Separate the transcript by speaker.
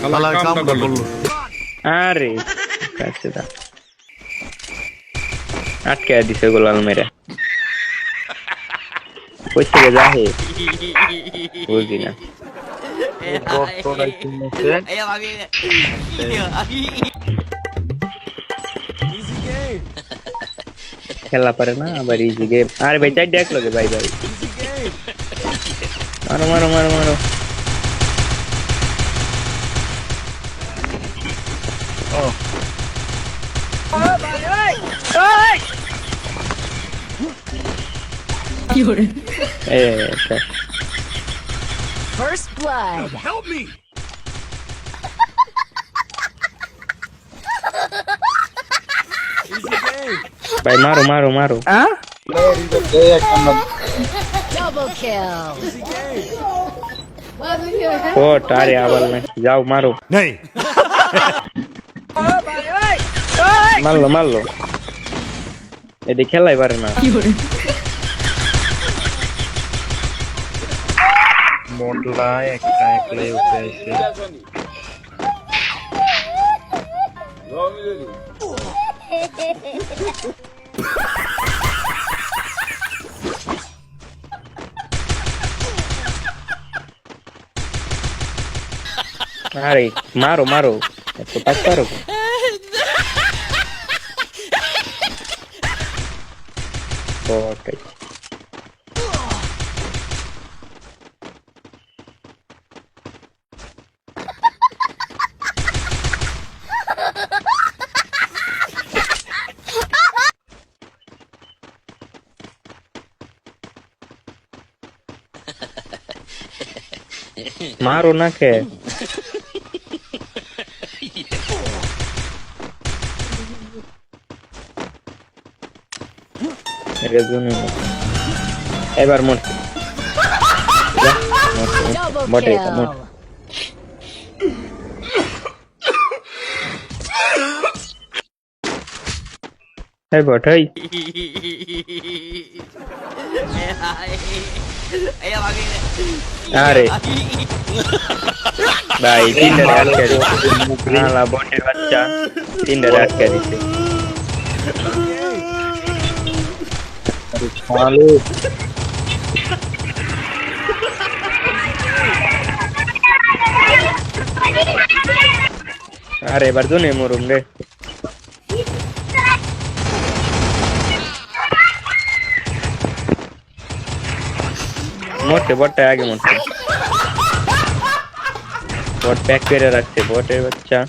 Speaker 1: হালার কামটা করলো।
Speaker 2: আরে কাছে দা আটকে দিছে গোলাল মেরে কই থেকে যাহে বুঝি না খেলা পারে না আবার ইজি গেম আরে ভাই চাই দেখ লগে ভাই ভাই মারো মারো মারো মারো
Speaker 3: First blood.
Speaker 1: Help me.
Speaker 2: ভাই মারো মারো মারো
Speaker 3: Double kill.
Speaker 2: ও তারে আবার না যাও মারো
Speaker 1: नहीं
Speaker 2: মারলো মারলো এদি খেলাই পারে না
Speaker 4: মোটলা একটা একলাই উঠে আসে
Speaker 2: আরে মারো মারো এত পাস পারো ওকে मारो ना के रेजुने এবার মোট
Speaker 3: Double
Speaker 2: মোটে
Speaker 3: kill.
Speaker 2: মোট এই বটাই আরে ভাই তিনটা আটকে দিছে নালা বটের বাচ্চা তিনটা আটকে দিছে
Speaker 4: ভালো
Speaker 2: আরে এবার জোনে মরুম রে मोटे बट आगे मोटे बट पैक करे रखते बटे बच्चा